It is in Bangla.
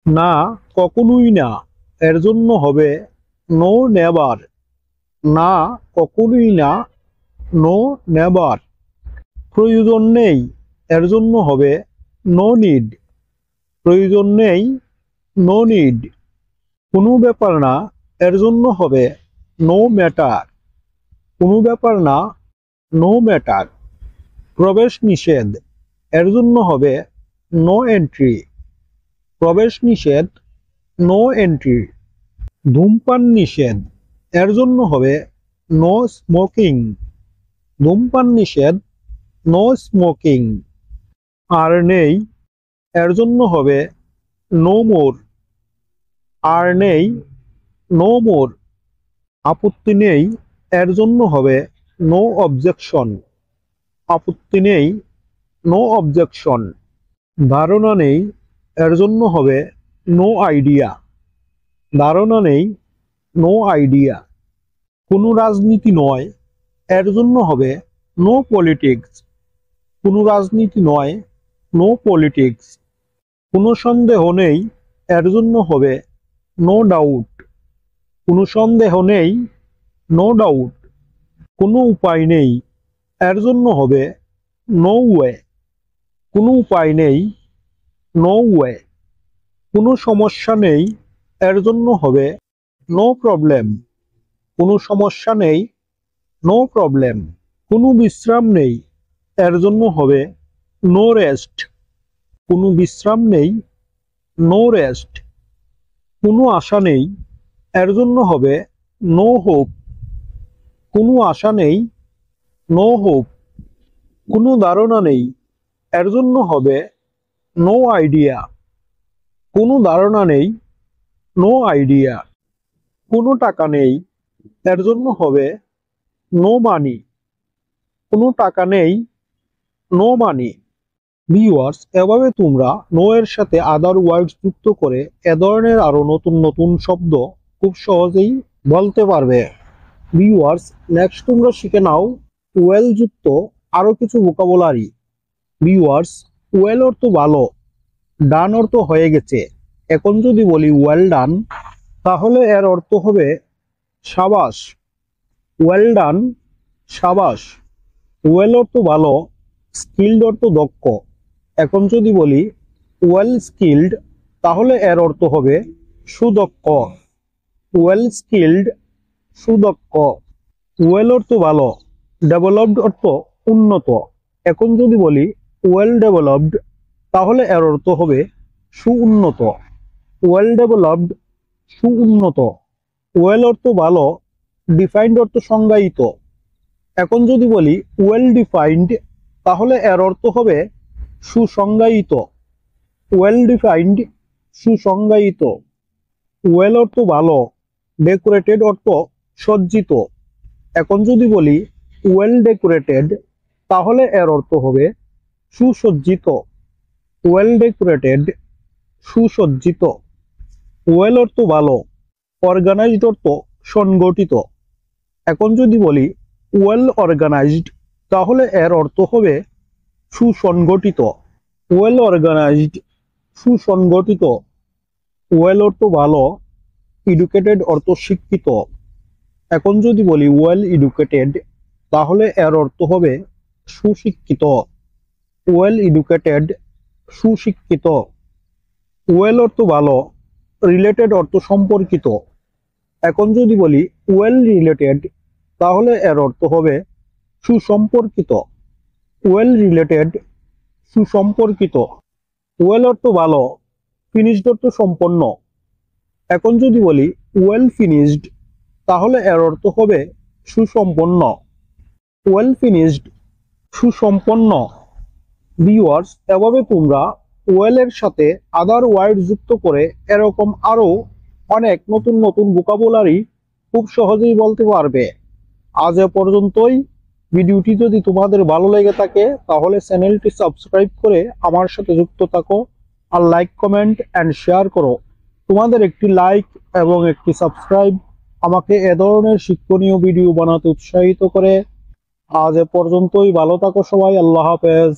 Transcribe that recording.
না, কখনোই না এর জন্য হবে নো নেভার। না, কখনোই না, নো নেভার। প্রয়োজন নেই এর জন্য হবে নো নিড। প্রয়োজন নেই, নো নিড। কোনো ব্যাপার না এর জন্য হবে নো ম্যাটার। কোনো ব্যাপার না, নো ম্যাটার। প্রবেশ নিষেধ এর জন্য হবে নো এন্ট্রি। প্রবেশ নিষেধ, নো এন্ট্রি। ধূমপান নিষেধ এর জন্য হবে নো স্মোকিং। ধূমপান নিষেধ, নো স্মোকিং। আর নেই এর জন্য হবে নো মোর। আর নেই, নো মোর। আপত্তি নেই এর জন্য হবে নো অবজেকশন। আপত্তি নেই, নো অবজেকশন। ধারণা নেই এর জন্য হবে নো আইডিয়া। ধারণা নেই, নো আইডিয়া। কোনো রাজনীতি নয় এর জন্য হবে নো পলিটিক্স। কোনো রাজনীতি নয়, নো পলিটিক্স। কোনো সন্দেহ নেই এর জন্য হবে নো ডাউট। কোনো সন্দেহ নেই, নো ডাউট। কোনো উপায় নেই এর জন্য হবে নো ওয়ে। কোনো উপায় নেই, নো ওয়ে। কোনো সমস্যা নেই এর জন্য হবে নো প্রবলেম। কোনো সমস্যা নেই, নো প্রবলেম। কোনো বিশ্রাম নেই এর জন্য হবে নো রেস্ট। কোনো বিশ্রাম নেই, নো রেস্ট। কোনো আশা নেই এর জন্য হবে নো হোপ। কোনো আশা নেই, নো হোপ। কোনো ধারণা নেই এর জন্য হবে নো আইডিয়া। কোনো ধারণা নেই, নো আইডিয়া। কোনো টাকা নেই এর জন্য হবে নো মানি। কোনো টাকা নেই, নো মানি। ভিউয়ার্স, এভাবে তোমরা নো এর সাথে আদার ওয়ার্ডস যুক্ত করে এ ধরনের আরো নতুন নতুন শব্দ খুব সহজেই বলতে পারবে। ভিউয়ার্স, নেক্সট তোমরা শিখে নাও ওয়েল যুক্ত আরো কিছু ভোকাবুলারি। ভিউয়ার্স, ওয়েল অর্থ ভালো, ডান অর্থ হয়ে গেছে। এখন যদি বলি ওয়েল ডান, তাহলে এর অর্থ হবে সাবাস। ওয়েল ডান, সাবাস। ওয়েল অর্থ ভালো, স্কিল্ড অর্থ দক্ষ। এখন যদি বলি ওয়েল স্কিল্ড, তাহলে এর অর্থ হবে সুদক্ষ। ওয়েল স্কিল্ড, সুদক্ষ। ওয়েল অর্থ ভালো, ডেভেলপড অর্থ উন্নত। এখন যদি বলি ওয়েল ডেভেলপড, তাহলে এর অর্থ হবে সুউন্নত। ওয়েল ডেভেলপড, সুউন্নত। ওয়েল অর্থ ভালো, ডিফাইন্ড অর্থ সংজ্ঞায়িত। এখন যদি বলি ওয়েল ডিফাইন্ড, তাহলে এর অর্থ হবে সুসংজ্ঞায়িত। ওয়েল ডিফাইন্ড, সুসংজ্ঞায়িত। ওয়েল অর্থ ভালো, ডেকোরেটেড অর্থ সজ্জিত। এখন যদি বলি ওয়েল ডেকোরেটেড, তাহলে এর অর্থ হবে সুসজ্জিত। ওয়েল ডেকোরেটেড, সুসজ্জিত। ওয়েল অর্থ ভালো, অর্গানাইজড অর্থ সংগঠিত। এখন যদি বলি ওয়েল অর্গানাইজড, তাহলে এর অর্থ হবে সুসংগঠিত। ওয়েল অর্গানাইজড, সুসংগঠিত। ওয়েল অর্থ ভালো, এডুকেটেড অর্থ শিক্ষিত। এখন যদি বলি ওয়েল এডুকেটেড, তাহলে এর অর্থ হবে সুশিক্ষিত। ওয়েল এডুকেটেড, সুশিক্ষিত। ওয়েল অর্থ ভালো, রিলেটেড অর্থ সম্পর্কিত। এখন যদি বলি ওয়েল রিলেটেড, তাহলে এর অর্থ হবে সুসম্পর্কিত। ওয়েল রিলেটেড, সুসম্পর্কিত। ওয়েল অর্থ ভালো, ফিনিশড অর্থ সম্পন্ন। এখন যদি বলি ওয়েল ফিনিশড, তাহলে এর অর্থ হবে সুসম্পন্ন। ওয়েল ফিনিশড, সুসম্পন্ন। ভিউয়ার্স, এভাবে তোমরা ওয়েল এর সাথে আদার ওয়ার্ড যুক্ত করে এরকম আরো অনেক নতুন নতুন ভোকাবুলারি খুব সহজেই বলতে পারবে। আজ এ পর্যন্তই। ভিডিওটি যদি তোমাদের ভালো লেগে থাকে, তাহলে চ্যানেলটি সাবস্ক্রাইব করে আমার সাথে যুক্ত থাকো, আর লাইক, কমেন্ট এন্ড শেয়ার করো। তোমাদের একটি লাইক এবং একটি সাবস্ক্রাইব আমাকে এ ধরনের শিক্ষণীয় ভিডিও বানাতে উৎসাহিত করে। আজ এ পর্যন্তই। ভালো থাকো সবাই। আল্লাহ হাফেজ।